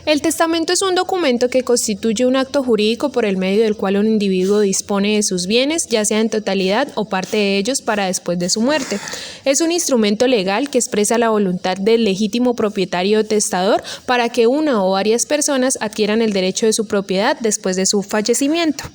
El testamento es un documento que constituye un acto jurídico por el medio del cual un individuo dispone de sus bienes, ya sea en totalidad o parte de ellos, para después de su muerte. Es un instrumento legal que expresa la voluntad del legítimo propietario o testador para que una o varias personas adquieran el derecho de su propiedad después de su fallecimiento.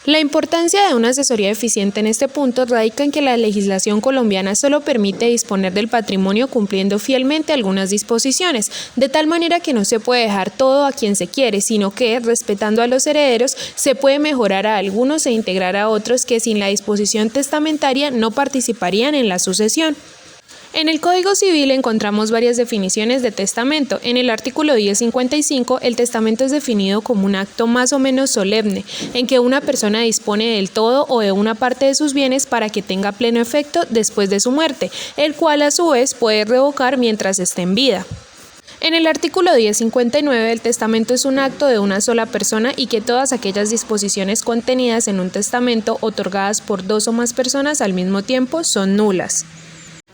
La importancia de una asesoría eficiente en este punto radica en que la legislación colombiana solo permite disponer del patrimonio cumpliendo fielmente algunas disposiciones, de tal manera que no se puede dejar todo a quien se quiere, sino que, respetando a los herederos, se puede mejorar a algunos e integrar a otros que sin la disposición testamentaria no participarían en la sucesión. En el Código Civil encontramos varias definiciones de testamento. En el artículo 1055, el testamento es definido como un acto más o menos solemne, en que una persona dispone del todo o de una parte de sus bienes para que tenga pleno efecto después de su muerte, el cual a su vez puede revocar mientras esté en vida. En el artículo 1059, el testamento es un acto de una sola persona y que todas aquellas disposiciones contenidas en un testamento otorgadas por dos o más personas al mismo tiempo son nulas.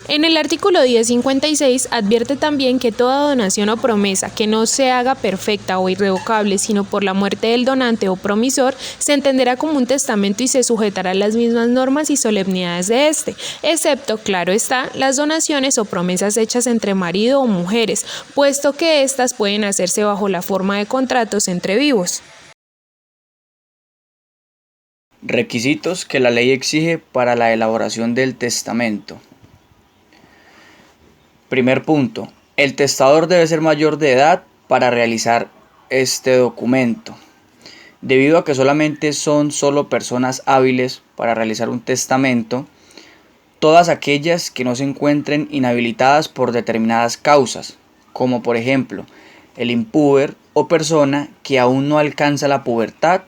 En el artículo 1056 advierte también que toda donación o promesa que no se haga perfecta o irrevocable sino por la muerte del donante o promisor se entenderá como un testamento y se sujetará a las mismas normas y solemnidades de este, excepto, claro está, las donaciones o promesas hechas entre marido o mujeres, puesto que éstas pueden hacerse bajo la forma de contratos entre vivos. Requisitos que la ley exige para la elaboración del testamento. Primer punto, el testador debe ser mayor de edad para realizar este documento. Debido a que solamente son personas hábiles para realizar un testamento, todas aquellas que no se encuentren inhabilitadas por determinadas causas, como por ejemplo el impúber o persona que aún no alcanza la pubertad,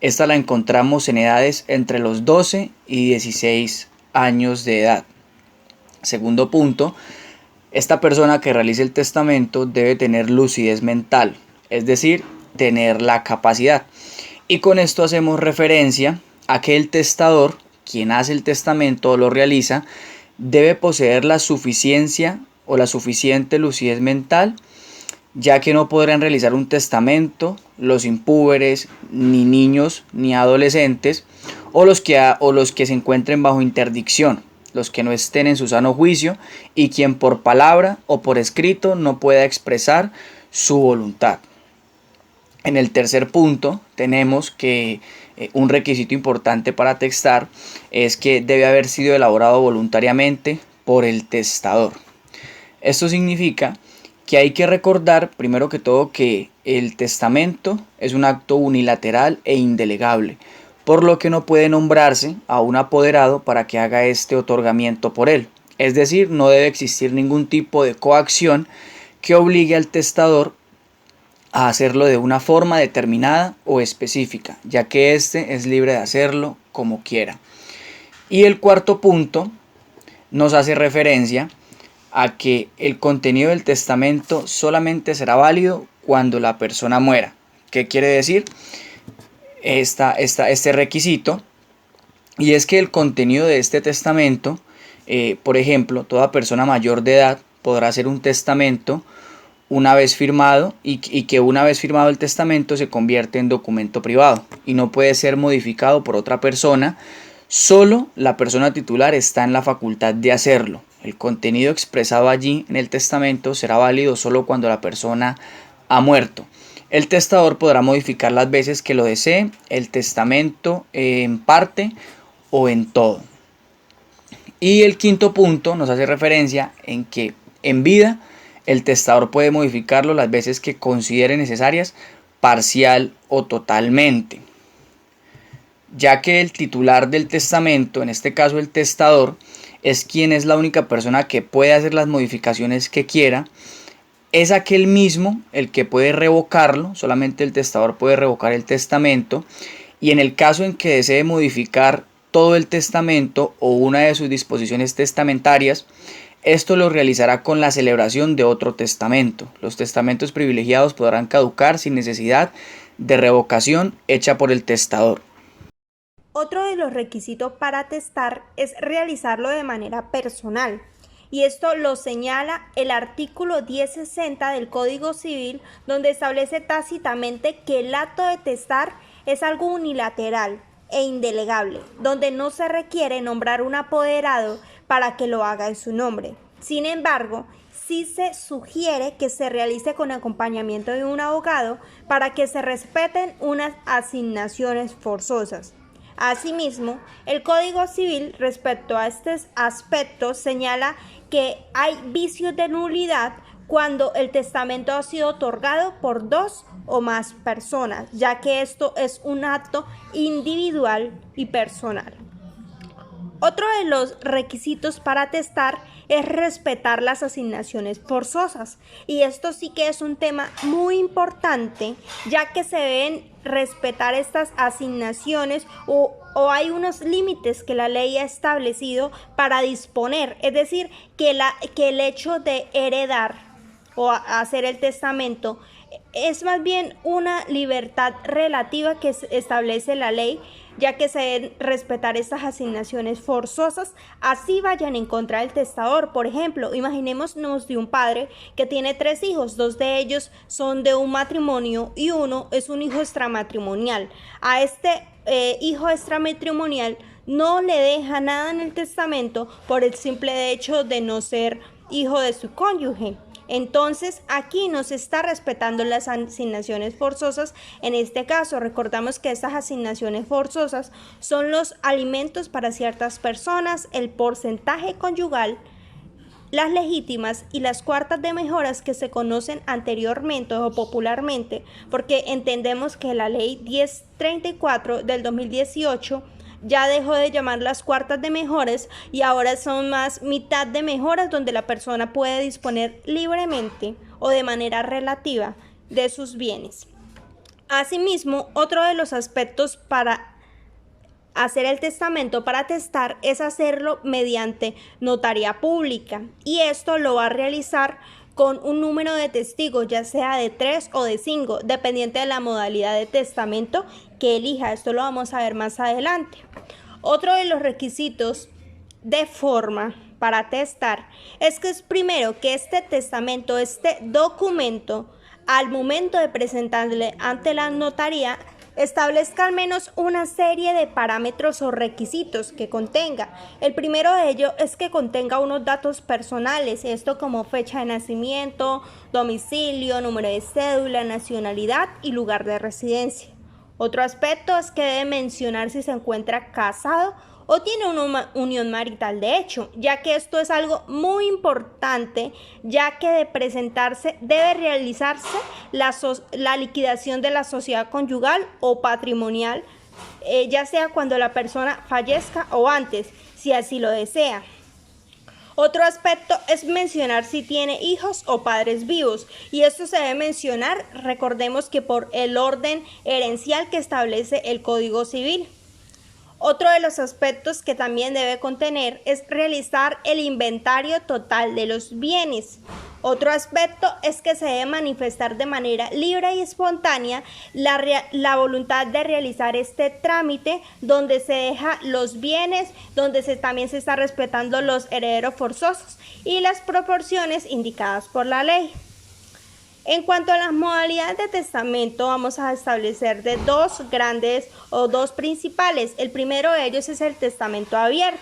esta la encontramos en edades entre los 12 y 16 años de edad. Segundo punto, esta persona que realice el testamento debe tener lucidez mental, es decir, tener la capacidad. Y con esto hacemos referencia a que el testador, quien hace el testamento o lo realiza, debe poseer la suficiencia o la suficiente lucidez mental, ya que no podrán realizar un testamento los impúberes, ni niños, ni adolescentes, o los que se encuentren bajo interdicción, los que no estén en su sano juicio y quien por palabra o por escrito no pueda expresar su voluntad. En el tercer punto tenemos que un requisito importante para testar es que debe haber sido elaborado voluntariamente por el testador. Esto significa que hay que recordar primero que todo que el testamento es un acto unilateral e indelegable, por lo que no puede nombrarse a un apoderado para que haga este otorgamiento por él. Es decir, no debe existir ningún tipo de coacción que obligue al testador a hacerlo de una forma determinada o específica, ya que éste es libre de hacerlo como quiera. Y el cuarto punto nos hace referencia a que el contenido del testamento solamente será válido cuando la persona muera. ¿Qué quiere decir este requisito? Y es que el contenido de este testamento, por ejemplo, toda persona mayor de edad podrá hacer un testamento una vez firmado y que una vez firmado el testamento se convierte en documento privado y no puede ser modificado por otra persona. Solo la persona titular está en la facultad de hacerlo. El contenido expresado allí en el testamento será válido solo cuando la persona ha muerto. El testador podrá modificar las veces que lo desee el testamento en parte o en todo. Y el quinto punto nos hace referencia en que en vida el testador puede modificarlo las veces que considere necesarias, parcial o totalmente, ya que el titular del testamento, en este caso el testador, es quien es la única persona que puede hacer las modificaciones que quiera. Es aquel mismo el que puede revocarlo, solamente el testador puede revocar el testamento, y en el caso en que desee modificar todo el testamento o una de sus disposiciones testamentarias, esto lo realizará con la celebración de otro testamento. Los testamentos privilegiados podrán caducar sin necesidad de revocación hecha por el testador. Otro de los requisitos para testar es realizarlo de manera personal. y esto lo señala el artículo 1060 del Código Civil, donde establece tácitamente que el acto de testar es algo unilateral e indelegable, donde no se requiere nombrar un apoderado para que lo haga en su nombre. Sin embargo, sí se sugiere que se realice con acompañamiento de un abogado para que se respeten unas asignaciones forzosas. Asimismo, el Código Civil respecto a estos aspectos señala que hay vicios de nulidad cuando el testamento ha sido otorgado por dos o más personas, ya que esto es un acto individual y personal. Otro de los requisitos para testar es respetar las asignaciones forzosas, y esto sí que es un tema muy importante, ya que se deben respetar estas asignaciones o hay unos límites que la ley ha establecido para disponer, es decir, que el hecho de heredar o hacer el testamento es más bien una libertad relativa que establece la ley, ya que se deben respetar estas asignaciones forzosas, así vayan en contra del testador. Por ejemplo, imaginémonos de un padre que tiene 3 hijos, 2 de ellos son de un matrimonio y uno es un hijo extramatrimonial. A este hijo extramatrimonial no le deja nada en el testamento por el simple hecho de no ser hijo de su cónyuge. Entonces, aquí no se está respetando las asignaciones forzosas. En este caso, recordamos que estas asignaciones forzosas son los alimentos para ciertas personas, el porcentaje conyugal, las legítimas y las cuartas de mejoras que se conocen anteriormente o popularmente, porque entendemos que la ley 1034 del 2018 ya dejó de llamar las cuartas de mejoras y ahora son más mitad de mejoras, donde la persona puede disponer libremente o de manera relativa de sus bienes. Asimismo, otro de los aspectos para hacer el testamento, para testar, es hacerlo mediante notaría pública, y esto lo va a realizar con un número de testigos, ya sea de 3 o de 5, dependiente de la modalidad de testamento que elija. Esto lo vamos a ver más adelante. Otro de los requisitos de forma para testar es que es primero que este testamento, este documento, al momento de presentarle ante la notaría, establezca al menos una serie de parámetros o requisitos que contenga. El primero de ellos es que contenga unos datos personales, esto como fecha de nacimiento, domicilio, número de cédula, nacionalidad y lugar de residencia. Otro aspecto es que debe mencionar si se encuentra casado o tiene una unión marital de hecho, ya que esto es algo muy importante, ya que de presentarse debe realizarse la liquidación de la sociedad conyugal o patrimonial, ya sea cuando la persona fallezca o antes, si así lo desea. Otro aspecto es mencionar si tiene hijos o padres vivos, y esto se debe mencionar, recordemos que por el orden herencial que establece el Código Civil. Otro de los aspectos que también debe contener es realizar el inventario total de los bienes. Otro aspecto es que se debe manifestar de manera libre y espontánea la voluntad de realizar este trámite, donde se deja los bienes, donde también se está respetando los herederos forzosos y las proporciones indicadas por la ley. En cuanto a las modalidades de testamento, vamos a establecer de 2 grandes o 2 principales. El primero de ellos es el testamento abierto.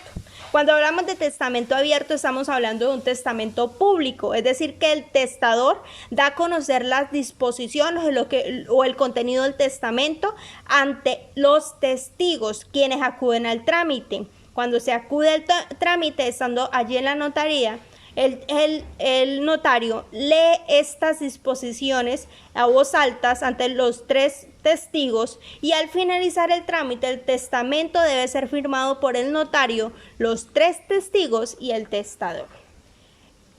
Cuando hablamos de testamento abierto, estamos hablando de un testamento público, es decir, que el testador da a conocer las disposiciones o el contenido del testamento ante los testigos, quienes acuden al trámite. Cuando se acude al trámite, estando allí en la notaría, el notario lee estas disposiciones a voz alta ante los 3 testigos, y al finalizar el trámite, el testamento debe ser firmado por el notario, los 3 testigos y el testador.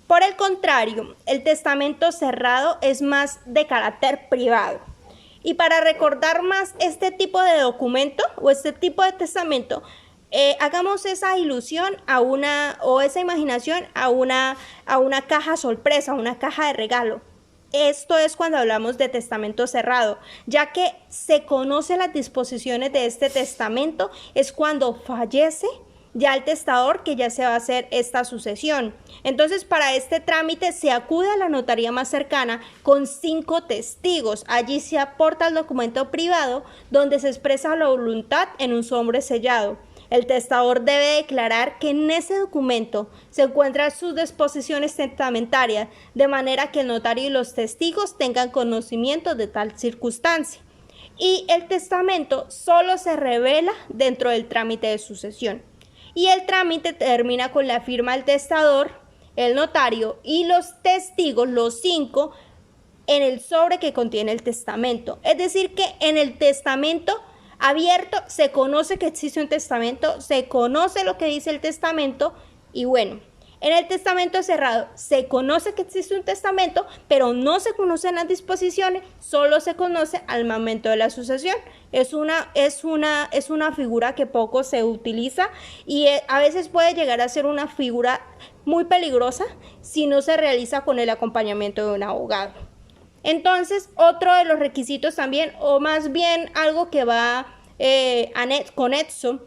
Por el contrario, el testamento cerrado es más de carácter privado. Y para recordar más este tipo de documento o este tipo de testamento, hagamos esa ilusión esa imaginación a una caja sorpresa, una caja de regalo. Esto es cuando hablamos de testamento cerrado, ya que se conocen las disposiciones de este testamento, es cuando fallece ya el testador que ya se va a hacer esta sucesión. Entonces, para este trámite se acude a la notaría más cercana con 5 testigos. Allí se aporta el documento privado donde se expresa la voluntad en un sobre sellado. El testador debe declarar que en ese documento se encuentran sus disposiciones testamentarias, de manera que el notario y los testigos tengan conocimiento de tal circunstancia. Y el testamento solo se revela dentro del trámite de sucesión. Y el trámite termina con la firma del testador, el notario y los testigos, los 5, en el sobre que contiene el testamento. Es decir, que en el testamento abierto se conoce que existe un testamento, se conoce lo que dice el testamento y bueno, en el testamento cerrado se conoce que existe un testamento, pero no se conocen las disposiciones, solo se conoce al momento de la sucesión. Es una figura que poco se utiliza y a veces puede llegar a ser una figura muy peligrosa si no se realiza con el acompañamiento de un abogado. Entonces, otro de los requisitos también, o más bien algo que va conexo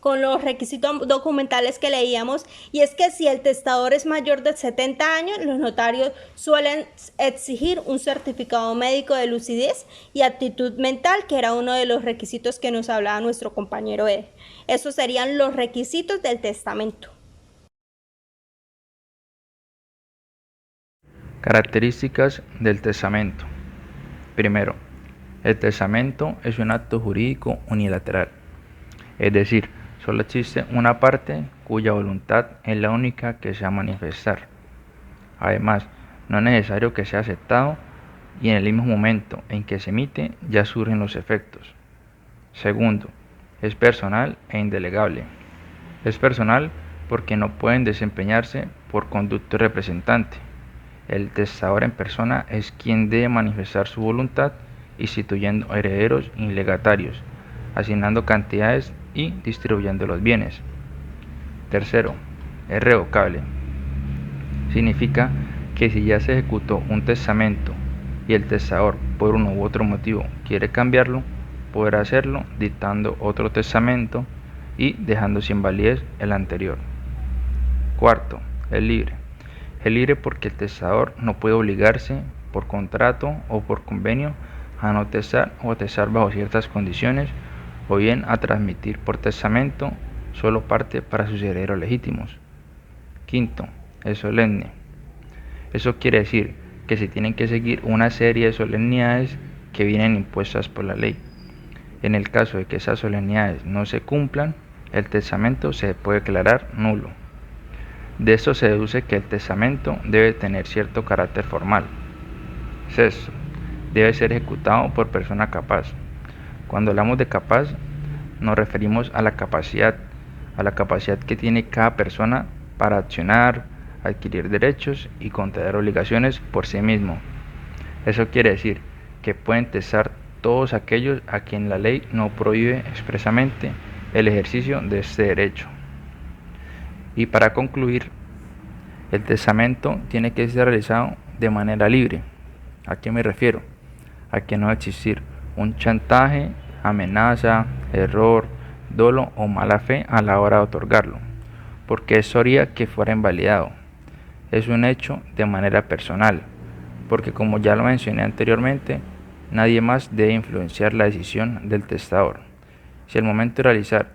con los requisitos documentales que leíamos, y es que si el testador es mayor de 70 años, los notarios suelen exigir un certificado médico de lucidez y aptitud mental, que era uno de los requisitos que nos hablaba nuestro compañero Ed. Esos serían los requisitos del testamento. Características del testamento. Primero, el testamento es un acto jurídico unilateral, es decir, solo existe una parte cuya voluntad es la única que se va a manifestar. Además, no es necesario que sea aceptado y en el mismo momento en que se emite ya surgen los efectos. Segundo, es personal e indelegable. Es personal porque no pueden desempeñarse por conducto representante. El testador en persona es quien debe manifestar su voluntad, instituyendo herederos y legatarios, asignando cantidades y distribuyendo los bienes. Tercero, es revocable. Significa que si ya se ejecutó un testamento y el testador por uno u otro motivo quiere cambiarlo, podrá hacerlo dictando otro testamento y dejando sin validez el anterior. Cuarto, es libre. Es libre porque el testador no puede obligarse por contrato o por convenio a no testar o testar bajo ciertas condiciones, o bien a transmitir por testamento solo parte para sus herederos legítimos. Quinto, es solemne. Eso quiere decir que se tienen que seguir una serie de solemnidades que vienen impuestas por la ley. En el caso de que esas solemnidades no se cumplan, el testamento se puede declarar nulo. De esto se deduce que el testamento debe tener cierto carácter formal. Sexto, debe ser ejecutado por persona capaz. Cuando hablamos de capaz, nos referimos a la capacidad que tiene cada persona para accionar, adquirir derechos y contraer obligaciones por sí mismo. Eso quiere decir que pueden testar todos aquellos a quien la ley no prohíbe expresamente el ejercicio de este derecho. Y para concluir, el testamento tiene que ser realizado de manera libre. ¿A qué me refiero? A que no va a existir un chantaje, amenaza, error, dolo o mala fe a la hora de otorgarlo, porque eso haría que fuera invalidado. Es un hecho de manera personal, porque como ya lo mencioné anteriormente, nadie más debe influenciar la decisión del testador. Si al momento de realizar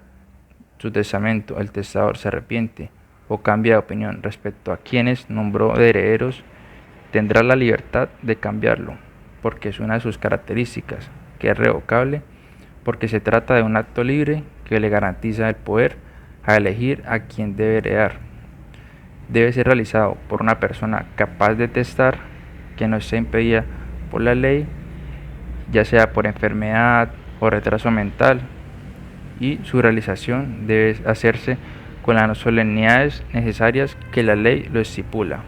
su testamento el testador se arrepiente o cambia de opinión respecto a quienes nombró de herederos, tendrá la libertad de cambiarlo, porque es una de sus características, que es revocable, porque se trata de un acto libre que le garantiza el poder a elegir a quien debe heredar. Debe ser realizado por una persona capaz de testar, que no esté impedida por la ley, ya sea por enfermedad o retraso mental, y su realización debe hacerse con las solemnidades necesarias que la ley lo estipula.